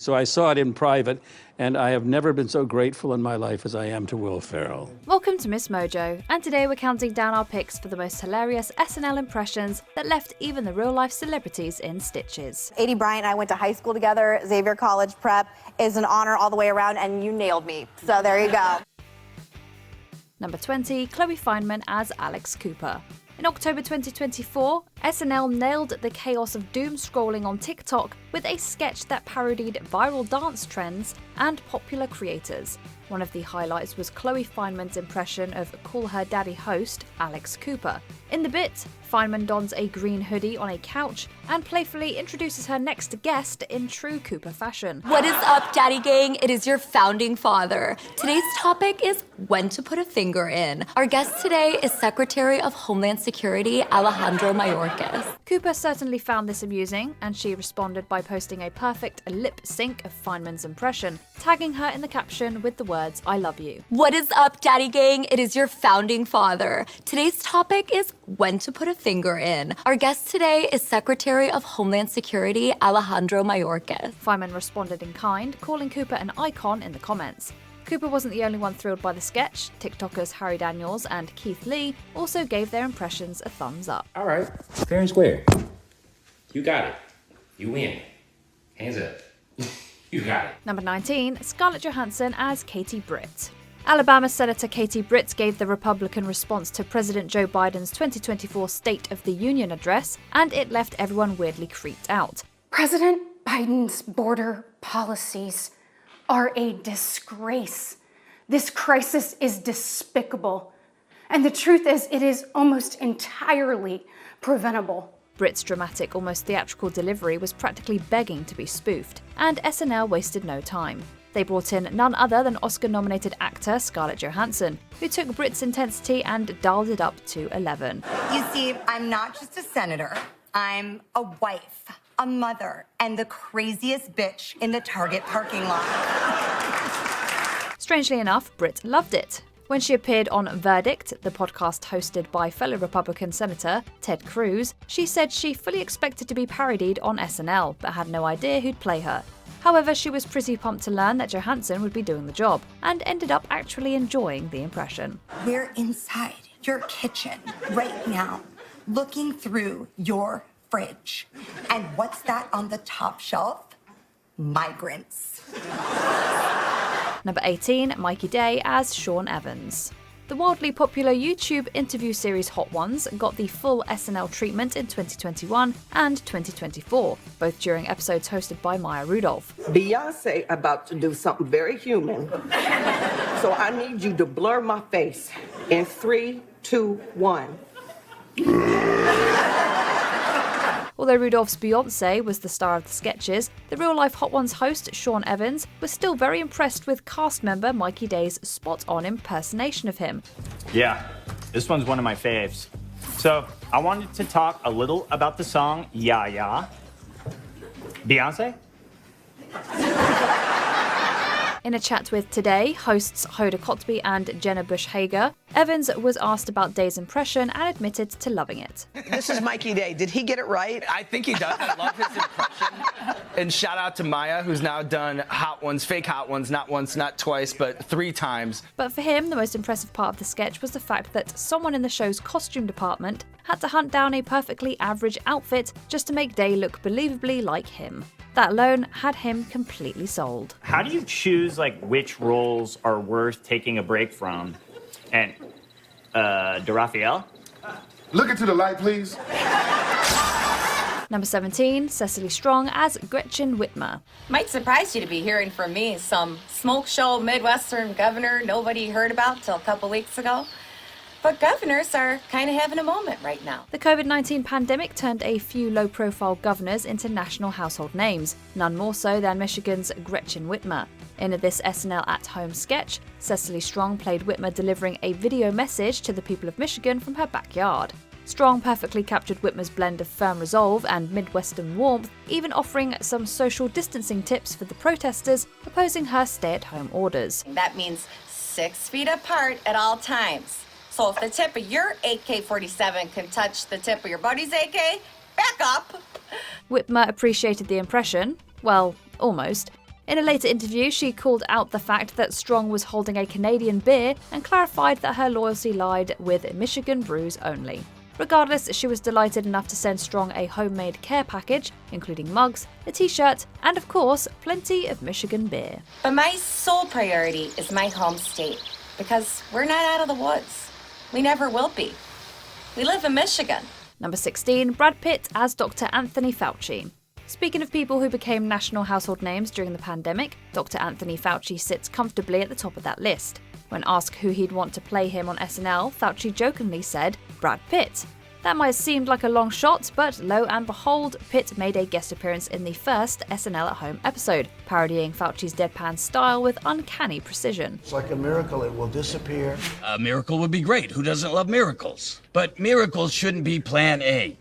So I saw it in private, and I have never been so grateful in my life as I am to Will Ferrell. Welcome to MsMojo, and today we're counting down our picks for the most hilarious SNL impressions that left even the real-life celebrities in stitches. Adie Bryant and I went to high school together. Xavier College Prep is an honor all the way around, and you nailed me. So there you go. Number 20, Khloe Fineman as Alex Cooper. In October 2024, SNL nailed the chaos of doom scrolling on TikTok with a sketch that parodied viral dance trends and popular creators. One of the highlights was Khloe Fineman's impression of Call Her Daddy host Alex Cooper. In the bit, Fineman dons a green hoodie on a couch and playfully introduces her next guest in true Cooper fashion. What is up, Daddy Gang? It is your founding father. Today's topic is when to put a finger in. Our guest today is Secretary of Homeland Security Alejandro Mayorkas. Cooper certainly found this amusing, and she responded by posting a perfect lip sync of Fineman's impression, tagging her in the caption with the words, "I love you." What is up, Daddy Gang? It is your founding father. Today's topic is when to put a finger in. Our guest today is Secretary of Homeland Security Alejandro Mayorkas. Fineman responded in kind, calling Cooper an icon in the comments. Cooper wasn't the only one thrilled by the sketch. TikTokers Harry Daniels and Keith Lee also gave their impressions a thumbs up. All right, fair and square. You got it. You win. Hands up. You got it. Number 19, Scarlett Johansson as Katie Britt. Alabama Senator Katie Britt gave the Republican response to President Joe Biden's 2024 State of the Union address, and it left everyone weirdly creeped out. President Biden's border policies are a disgrace. This crisis is despicable. And the truth is, it is almost entirely preventable. Britt's dramatic, almost theatrical delivery was practically begging to be spoofed, and SNL wasted no time. They brought in none other than Oscar-nominated actor Scarlett Johansson, who took Britt's intensity and dialed it up to 11. You see, I'm not just a senator. I'm a wife, a mother, and the craziest bitch in the Target parking lot. Strangely enough, Britt loved it. When she appeared on Verdict, the podcast hosted by fellow Republican Senator Ted Cruz, she said she fully expected to be parodied on SNL, but had no idea who'd play her. However, she was pretty pumped to learn that Johansson would be doing the job, and ended up actually enjoying the impression. We're inside your kitchen right now, looking through your fridge. And what's that on the top shelf? Migrants. Number 18, Mikey Day as Shaun Evans. The wildly popular YouTube interview series Hot Ones got the full SNL treatment in 2021 and 2024, both during episodes hosted by Maya Rudolph. Beyonce about to do something very human. So I need you to blur my face in 3, 2, 1. Although Rudolph's Beyoncé was the star of the sketches, the real-life Hot Ones host, Shaun Evans, was still very impressed with cast member Mikey Day's spot-on impersonation of him. Yeah, this one's one of my faves. So, I wanted to talk a little about the song Ya Ya. Beyonce? In a chat with Today, hosts Hoda Kotb and Jenna Bush Hager, Evans was asked about Day's impression and admitted to loving it. This is Mikey Day. Did he get it right? I think he does. I love his impression. And shout out to Maya, who's now done Hot Ones, fake Hot Ones, not once, not twice, but 3 times. But for him, the most impressive part of the sketch was the fact that someone in the show's costume department had to hunt down a perfectly average outfit just to make Day look believably like him. That alone had him completely sold. How do you choose, which roles are worth taking a break from? And, DeRaphael? Look into the light, please. Number 17, Cesaly Strong as Gretchen Whitmer. Might surprise you to be hearing from me, some smoke show Midwestern governor nobody heard about till a couple weeks ago. But governors are kind of having a moment right now. The COVID-19 pandemic turned a few low-profile governors into national household names, none more so than Michigan's Gretchen Whitmer. In this SNL at-home sketch, Cesaly Strong played Whitmer delivering a video message to the people of Michigan from her backyard. Strong perfectly captured Whitmer's blend of firm resolve and Midwestern warmth, even offering some social distancing tips for the protesters opposing her stay-at-home orders. That means 6 feet apart at all times. So if the tip of your AK-47 can touch the tip of your buddy's AK, back up. Whitmer appreciated the impression, well, almost. In a later interview, she called out the fact that Strong was holding a Canadian beer and clarified that her loyalty lied with Michigan brews only. Regardless, she was delighted enough to send Strong a homemade care package, including mugs, a t-shirt, and of course, plenty of Michigan beer. But my sole priority is my home state, because we're not out of the woods. We never will be. We live in Michigan. Number 16, Brad Pitt as Dr. Anthony Fauci. Speaking of people who became national household names during the pandemic, Dr. Anthony Fauci sits comfortably at the top of that list. When asked who he'd want to play him on SNL, Fauci jokingly said, Brad Pitt. That might have seemed like a long shot, but lo and behold, Pitt made a guest appearance in the first SNL at Home episode, parodying Fauci's deadpan style with uncanny precision. It's like a miracle, it will disappear. A miracle would be great. Who doesn't love miracles? But miracles shouldn't be plan A.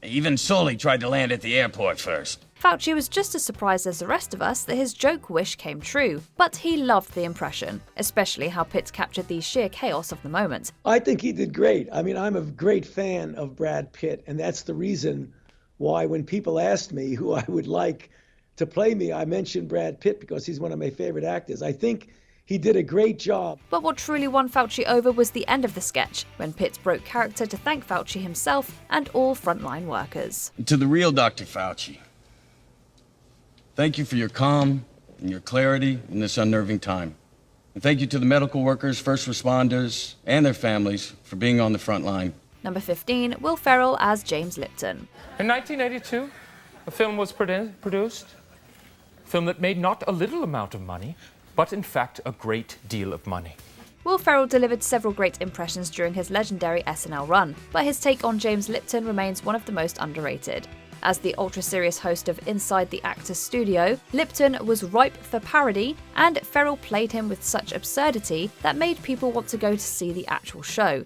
Even Sully tried to land at the airport first. Fauci was just as surprised as the rest of us that his joke wish came true, but he loved the impression, especially how Pitt captured the sheer chaos of the moment. I think he did great. I mean, I'm a great fan of Brad Pitt, and that's the reason why when people asked me who I would like to play me, I mentioned Brad Pitt because he's one of my favorite actors. I think he did a great job. But what truly won Fauci over was the end of the sketch, when Pitt broke character to thank Fauci himself and all frontline workers. To the real Dr. Fauci, thank you for your calm and your clarity in this unnerving time. And thank you to the medical workers, first responders, and their families for being on the front line. Number 15, Will Ferrell as James Lipton. In 1982, a film was produced, a film that made not a little amount of money, but in fact a great deal of money. Will Ferrell delivered several great impressions during his legendary SNL run, but his take on James Lipton remains one of the most underrated. As the ultra-serious host of Inside the Actors Studio, Lipton was ripe for parody, and Ferrell played him with such absurdity that made people want to go to see the actual show.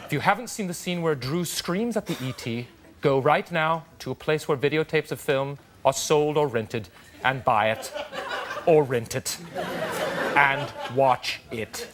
If you haven't seen the scene where Drew screams at the ET, go right now to a place where videotapes of film are sold or rented, and buy it, or rent it, and watch it.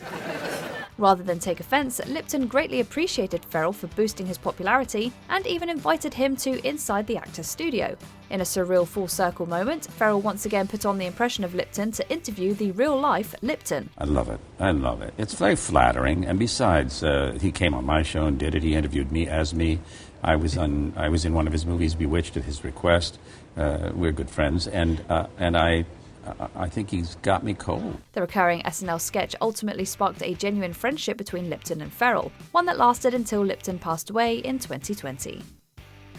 Rather than take offense, Lipton greatly appreciated Ferrell for boosting his popularity and even invited him to Inside the Actors Studio. In a surreal full circle moment, Ferrell once again put on the impression of Lipton to interview the real-life Lipton. I love it. I love it. It's very flattering, and besides, he came on my show and did it. He interviewed me as me. I was in one of his movies, Bewitched, at his request. We're good friends, and I think he's got me cold. The recurring SNL sketch ultimately sparked a genuine friendship between Lipton and Ferrell, one that lasted until Lipton passed away in 2020.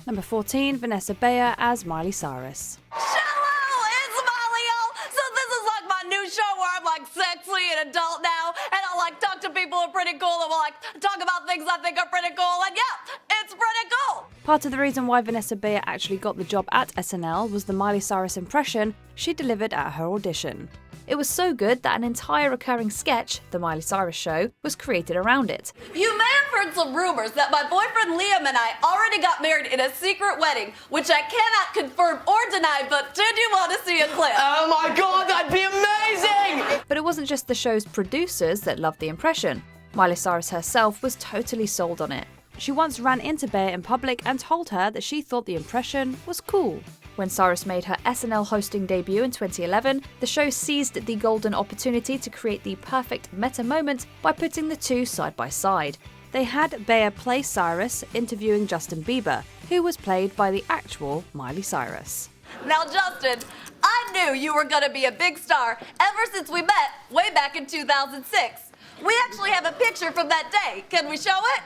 Number 14, Vanessa Bayer as Miley Cyrus. Hello, it's Molly. So this is like my new show where I'm like sexy and adult now, and I like talk to people who are pretty cool, and we'll like talk about things I think are pretty cool, and yeah, it's pretty cool. Part of the reason why Vanessa Bayer actually got the job at SNL was the Miley Cyrus impression she delivered at her audition. It was so good that an entire recurring sketch, The Miley Cyrus Show, was created around it. You may have heard some rumors that my boyfriend Liam and I already got married in a secret wedding, which I cannot confirm or deny, but did you want to see a clip? Oh my god, that'd be amazing! But it wasn't just the show's producers that loved the impression. Miley Cyrus herself was totally sold on it. She once ran into Bayer in public and told her that she thought the impression was cool. When Cyrus made her SNL hosting debut in 2011, the show seized the golden opportunity to create the perfect meta moment by putting the two side by side. They had Bayer play Cyrus interviewing Justin Bieber, who was played by the actual Miley Cyrus. Now, Justin, I knew you were gonna be a big star ever since we met way back in 2006. We actually have a picture from that day. Can we show it?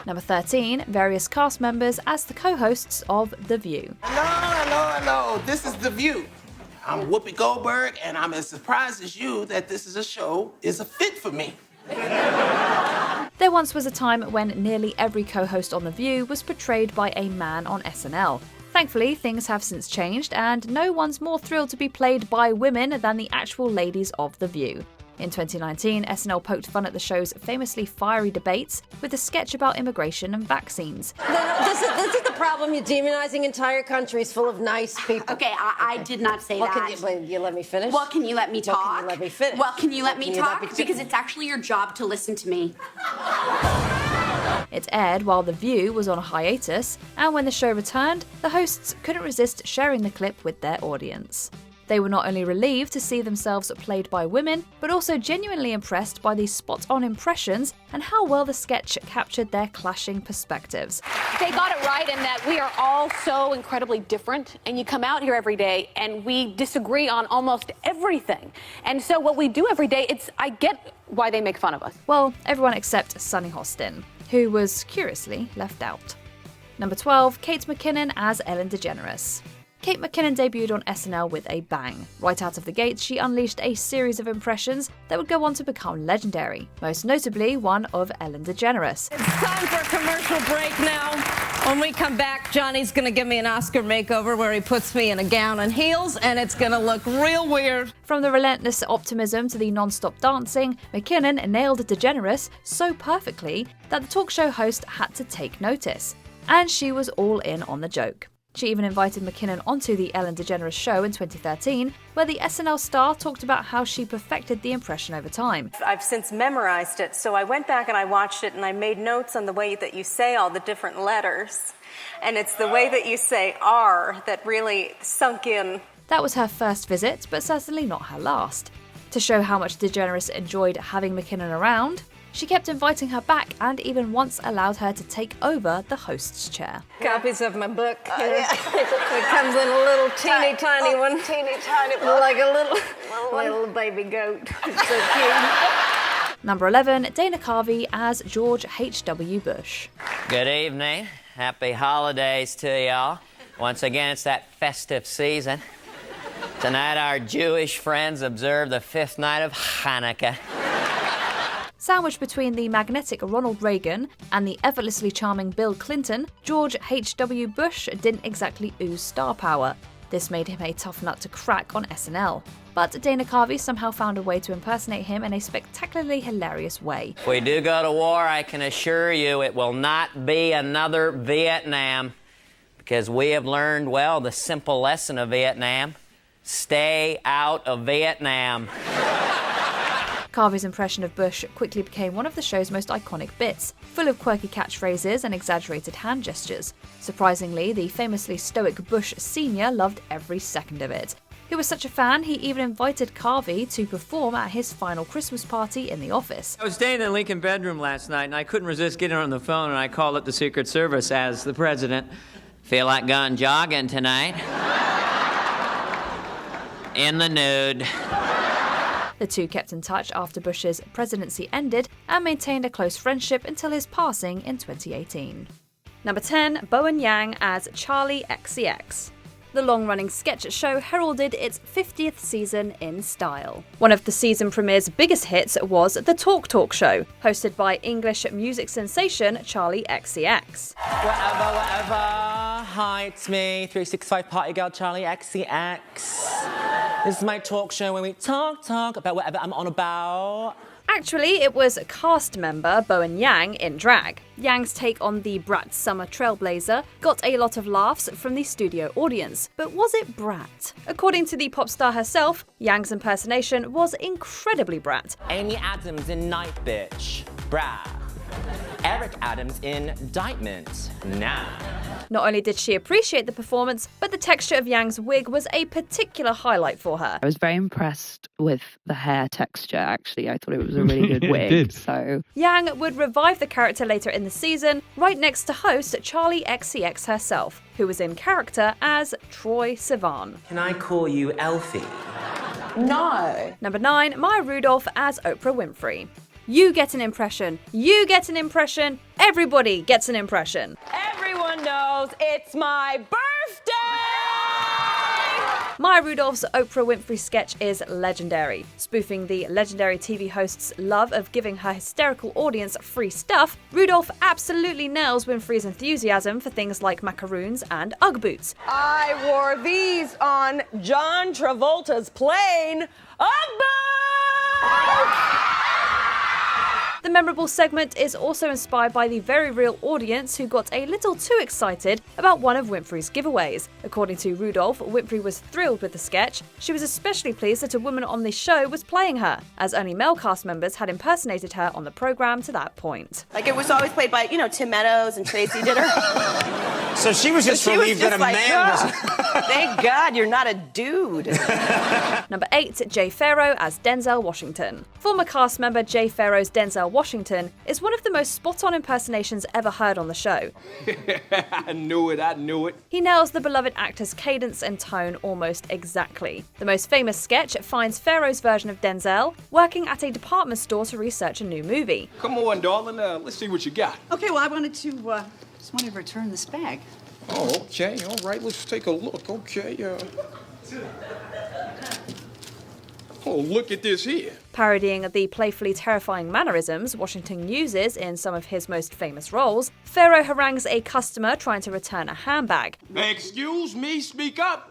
Number 13, various cast members as the co-hosts of The View. Hello. This is The View. I'm Whoopi Goldberg, and I'm as surprised as you that this is a fit for me. There once was a time when nearly every co-host on The View was portrayed by a man on SNL. Thankfully, things have since changed, and no one's more thrilled to be played by women than the actual ladies of The View. In 2019, SNL poked fun at the show's famously fiery debates with a sketch about immigration and vaccines. This is the problem. You're demonizing entire countries full of nice people. Okay, I did not say that. Can you let me finish? Well, can you let me talk? Well, can you let me finish? Well, can you let me talk? Because it's actually your job to listen to me. It aired while The View was on a hiatus, and when the show returned, the hosts couldn't resist sharing the clip with their audience. They were not only relieved to see themselves played by women, but also genuinely impressed by these spot-on impressions and how well the sketch captured their clashing perspectives. They got it right in that we are all so incredibly different, and you come out here every day and we disagree on almost everything. And so what we do every day, I get why they make fun of us. Well, everyone except Sunny Hostin, who was curiously left out. Number 12, Kate McKinnon as Ellen DeGeneres. Kate McKinnon debuted on SNL with a bang. Right out of the gate, she unleashed a series of impressions that would go on to become legendary, most notably one of Ellen DeGeneres. It's time for a commercial break now. When we come back, Johnny's going to give me an Oscar makeover where he puts me in a gown and heels, and it's going to look real weird. From the relentless optimism to the non-stop dancing, McKinnon nailed DeGeneres so perfectly that the talk show host had to take notice. And she was all in on the joke. She even invited McKinnon onto the Ellen DeGeneres show in 2013, where the SNL star talked about how she perfected the impression over time. I've since memorized it, so I went back and I watched it and I made notes on the way that you say all the different letters. And it's the way that you say R that really sunk in. That was her first visit, but certainly not her last. To show how much DeGeneres enjoyed having McKinnon around, she kept inviting her back and even once allowed her to take over the host's chair. Copies of my book. It comes in a little teeny tiny one. Teeny tiny one. Like a little baby goat. It's so cute. Number 11, Dana Carvey as George H.W. Bush. Good evening. Happy holidays to y'all. Once again, it's that festive season. Tonight, our Jewish friends observe the 5th night of Hanukkah. Sandwiched between the magnetic Ronald Reagan and the effortlessly charming Bill Clinton, George H.W. Bush didn't exactly ooze star power. This made him a tough nut to crack on SNL. But Dana Carvey somehow found a way to impersonate him in a spectacularly hilarious way. If we do go to war, I can assure you it will not be another Vietnam. Because we have learned, well, the simple lesson of Vietnam. Stay out of Vietnam. Carvey's impression of Bush quickly became one of the show's most iconic bits, full of quirky catchphrases and exaggerated hand gestures. Surprisingly, the famously stoic Bush Sr. loved every second of it. He was such a fan, he even invited Carvey to perform at his final Christmas party in the office. I was staying in the Lincoln bedroom last night, and I couldn't resist getting on the phone, and I called up the Secret Service as the president. Feel like going jogging tonight? In the nude. The two kept in touch after Bush's presidency ended and maintained a close friendship until his passing in 2018. Number 10, Bowen Yang as Charlie XCX. The long-running sketch show heralded its 50th season in style. One of the season premiere's biggest hits was The Talk Show, hosted by English music sensation Charlie XCX. Whatever. Hi, it's me, 365 Party Girl Charlie XCX. This is my talk show where we talk about whatever I'm on about. Actually, it was cast member Bowen Yang in drag. Yang's take on the brat summer trailblazer got a lot of laughs from the studio audience, but was it brat? According to the pop star herself, Yang's impersonation was incredibly brat. Amy Adams in Night Bitch. Brah. Eric Adams in Indictment. Nah. Not only did she appreciate the performance, but the texture of Yang's wig was a particular highlight for her. I was very impressed with the hair texture, actually. I thought it was a really good wig. Did. So Yang would revive the character later in the season, right next to host Charlie XCX herself, who was in character as Troye Sivan. Can I call you Elfie? No. Number 9, Maya Rudolph as Oprah Winfrey. You get an impression. You get an impression. Everybody gets an impression. Everyone knows it's my birthday! Maya Rudolph's Oprah Winfrey sketch is legendary. Spoofing the legendary TV host's love of giving her hysterical audience free stuff, Rudolph absolutely nails Winfrey's enthusiasm for things like macaroons and Ugg boots. I wore these on John Travolta's plane. Ugg boots! The memorable segment is also inspired by the very real audience who got a little too excited about one of Winfrey's giveaways. According to Rudolph, Winfrey was thrilled with the sketch. She was especially pleased that a woman on the show was playing her, as only male cast members had impersonated her on the program to that point. Like, it was always played by, Tim Meadows and Tracy did her. So she was just relieved that a man was... Thank God you're not a dude. Number 8, Jay Farrow as Denzel Washington. Former cast member Jay Farrow's Denzel Washington is one of the most spot-on impersonations ever heard on the show. I knew it. He nails the beloved actor's cadence and tone almost exactly. The most famous sketch finds Farrow's version of Denzel working at a department store to research a new movie. Come on, darling, let's see what you got. Okay, well, I wanted to return this bag. Oh, okay, all right, let's take a look, okay. Oh, look at this here. Parodying the playfully terrifying mannerisms Washington uses in some of his most famous roles, Farrow harangues a customer trying to return a handbag. Excuse me, speak up.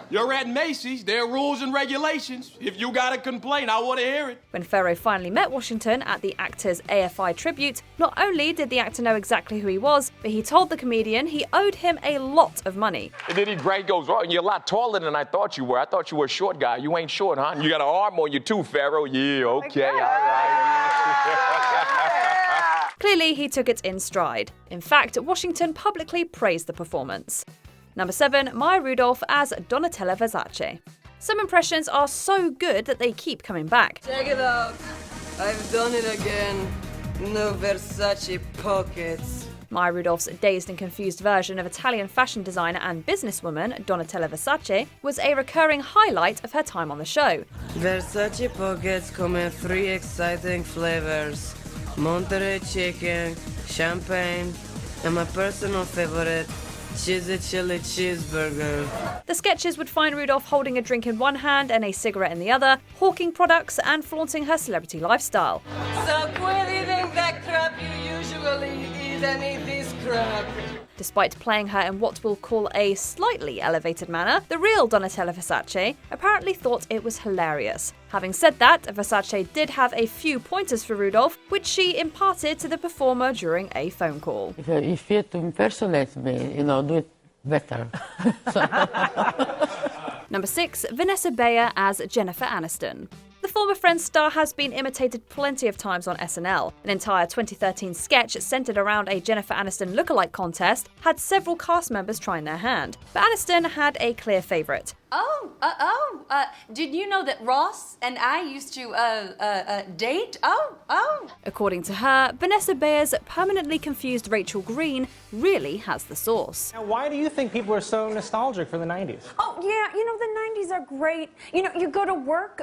You're at Macy's, there are rules and regulations. If you got a complaint, I want to hear it. When Farrow finally met Washington at the actor's AFI tribute, not only did the actor know exactly who he was, but he told the comedian he owed him a lot of money. And then he goes, oh, you're a lot taller than I thought you were. I thought you were a short guy. You ain't short, huh? You got an arm on you too, Farrow. Yeah, okay, all right. Clearly, he took it in stride. In fact, Washington publicly praised the performance. Number 7, Maya Rudolph as Donatella Versace. Some impressions are so good that they keep coming back. Check it out. I've done it again. No Versace pockets. Maya Rudolph's dazed and confused version of Italian fashion designer and businesswoman Donatella Versace was a recurring highlight of her time on the show. Versace pockets come in 3 exciting flavors: Monterey chicken, champagne, and my personal favorite, cheesy chili cheeseburger. The sketches would find Rudolph holding a drink in one hand and a cigarette in the other, hawking products and flaunting her celebrity lifestyle. So quit eating that crap you usually eat and eat this crap. Despite playing her in what we'll call a slightly elevated manner, the real Donatella Versace apparently thought it was hilarious. Having said that, Versace did have a few pointers for Rudolph, which she imparted to the performer during a phone call. If you have to impersonate me, do it better. Number 6, Vanessa Bayer as Jennifer Aniston. The former Friends star has been imitated plenty of times on SNL. An entire 2013 sketch centered around a Jennifer Aniston lookalike contest had several cast members trying their hand, but Aniston had a clear favorite. Did you know that Ross and I used to date? According to her, Vanessa Bayer's permanently confused Rachel Green really has the sauce. Now, why do you think people are so nostalgic for the 90s? Oh, yeah, the 90s are great. You go to work,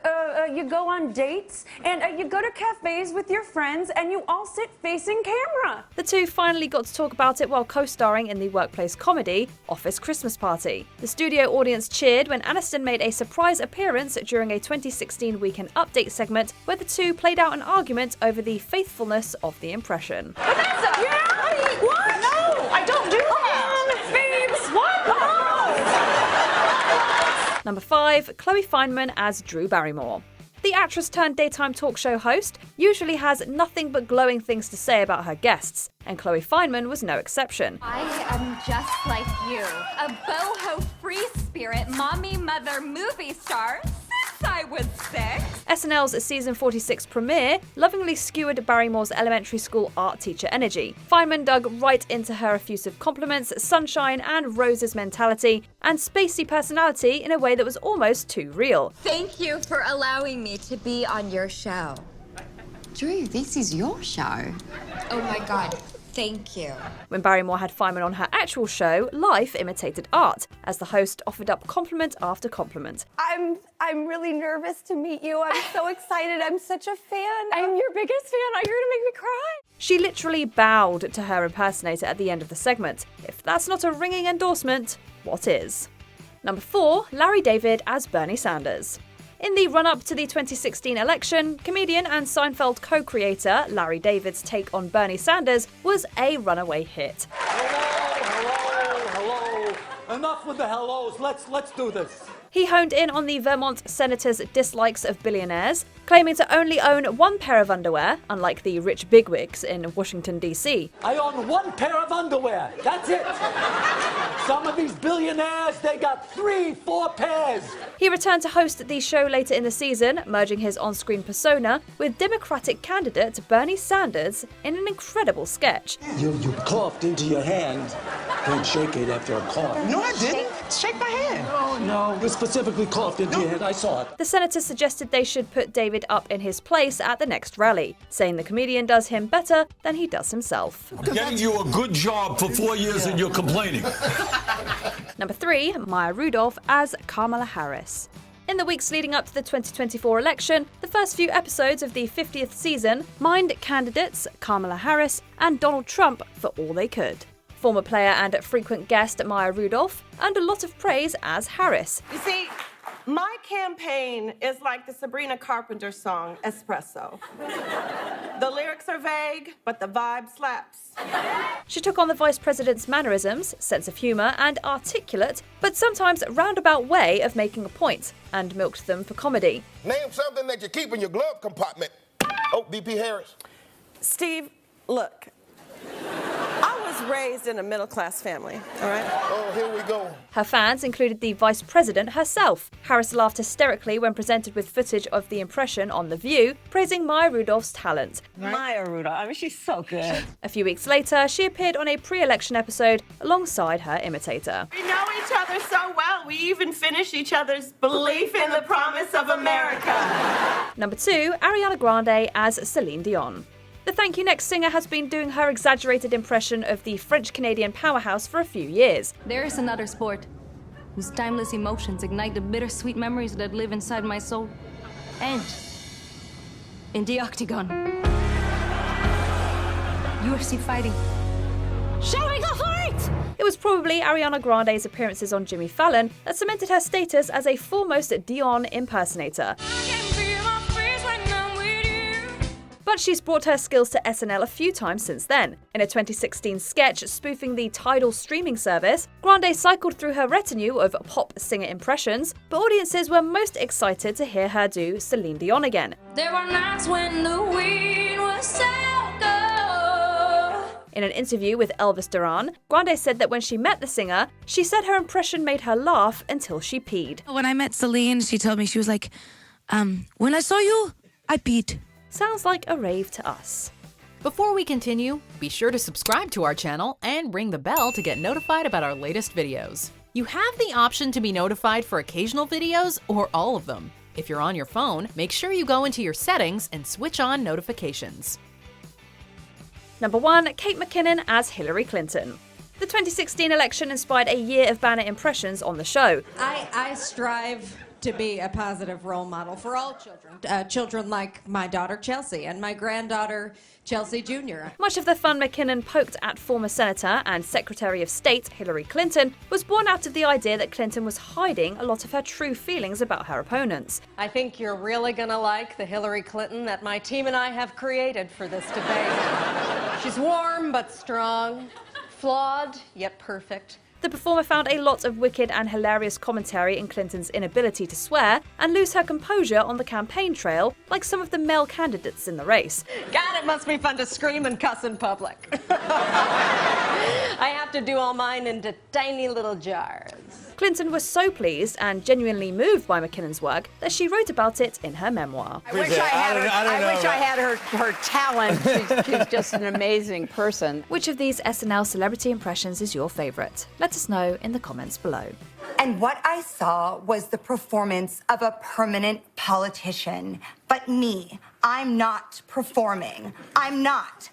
you go on dates, and you go to cafes with your friends, and you all sit facing camera. The two finally got to talk about it while co-starring in the workplace comedy Office Christmas Party. The studio audience cheered when Aniston made a surprise appearance during a 2016 Weekend Update segment where the two played out an argument over the faithfulness of the impression. Vanessa! Yeah? What? No, I don't do that! Babes, what? Come on! Number 5, Khloe Fineman as Drew Barrymore. The actress turned daytime talk show host usually has nothing but glowing things to say about her guests, and Khloe Fineman was no exception. I am just like you, a boho free spirit, mommy, mother, movie star since I was 6. SNL's season 46 premiere lovingly skewered Barrymore's elementary school art teacher energy. Fineman dug right into her effusive compliments, sunshine and roses mentality, and spacey personality in a way that was almost too real. Thank you for allowing me to be on your show. Drew, this is your show. Oh my God. Thank you. When Barrymore had Fineman on her actual show, life imitated art, as the host offered up compliment after compliment. I'm really nervous to meet you. I'm so excited. I'm such a fan. I'm your biggest fan. You're gonna make me cry. She literally bowed to her impersonator at the end of the segment. If that's not a ringing endorsement, what is? Number 4, Larry David as Bernie Sanders. In the run-up to the 2016 election, comedian and Seinfeld co-creator Larry David's take on Bernie Sanders was a runaway hit. Hello. Enough with the hellos. Let's do this. He honed in on the Vermont senator's dislikes of billionaires, claiming to only own one pair of underwear, unlike the rich bigwigs in Washington, D.C. I own one pair of underwear. That's it. Some of these billionaires, they got 3, 4 pairs. He returned to host the show later in the season, merging his on-screen persona with Democratic candidate Bernie Sanders in an incredible sketch. You coughed into your hand. Don't shake it after a cough. No, I didn't. Shake my hand. No. You specifically coughed into your hand. I saw it. The senator suggested they should put David up in his place at the next rally, saying the comedian does him better than he does himself. Getting you a good job for 4 years and you're complaining. Number 3, Maya Rudolph as Kamala Harris. In the weeks leading up to the 2024 election, the first few episodes of the 50th season mined candidates Kamala Harris and Donald Trump for all they could. Former player and frequent guest Maya Rudolph earned a lot of praise as Harris. You see, my campaign is like the Sabrina Carpenter song, Espresso. The lyrics are vague, but the vibe slaps. She took on the vice president's mannerisms, sense of humour, and articulate, but sometimes roundabout way of making a point, and milked them for comedy. Name something that you keep in your glove compartment. Oh, VP Harris. Steve, look. I was raised in a middle-class family, all right? Oh, here we go. Her fans included the vice president herself. Harris laughed hysterically when presented with footage of the impression on The View, praising Maya Rudolph's talent. Maya Rudolph, I mean, she's so good. A few weeks later, she appeared on a pre-election episode alongside her imitator. We know each other so well, we even finish each other's belief in the promise of America. Number 2, Ariana Grande as Celine Dion. The Thank You Next singer has been doing her exaggerated impression of the French-Canadian powerhouse for a few years. There is another sport whose timeless emotions ignite the bittersweet memories that live inside my soul. And in the octagon, UFC fighting. Showing off heart! It was probably Ariana Grande's appearances on Jimmy Fallon that cemented her status as a foremost Dion impersonator. But she's brought her skills to SNL a few times since then. In a 2016 sketch spoofing the Tidal streaming service, Grande cycled through her retinue of pop singer impressions, but audiences were most excited to hear her do Celine Dion again. There were nights when the wind was so cold. In an interview with Elvis Duran, Grande said that when she met the singer, she said her impression made her laugh until she peed. When I met Celine, she told me, she was like, when I saw you, I peed. Sounds like a rave to us. Before we continue, be sure to subscribe to our channel and ring the bell to get notified about our latest videos. You have the option to be notified for occasional videos or all of them. If you're on your phone, make sure you go into your settings and switch on notifications. Number 1, Kate McKinnon as Hillary Clinton. The 2016 election inspired a year of banner impressions on the show. I strive to be a positive role model for all children. Children like my daughter Chelsea and my granddaughter Chelsea Jr. Much of the fun McKinnon poked at former Senator and Secretary of State Hillary Clinton was born out of the idea that Clinton was hiding a lot of her true feelings about her opponents. I think you're really gonna like the Hillary Clinton that my team and I have created for this debate. She's warm but strong, flawed yet perfect. The performer found a lot of wicked and hilarious commentary in Clinton's inability to swear and lose her composure on the campaign trail, like some of the male candidates in the race. God, it must be fun to scream and cuss in public. I have to do all mine into tiny little jars. Clinton was so pleased and genuinely moved by McKinnon's work that she wrote about it in her memoir. I wish I had her talent. She's just an amazing person. Which of these SNL celebrity impressions is your favorite? Let us know in the comments below. And what I saw was the performance of a permanent politician. But me, I'm not performing. I'm not.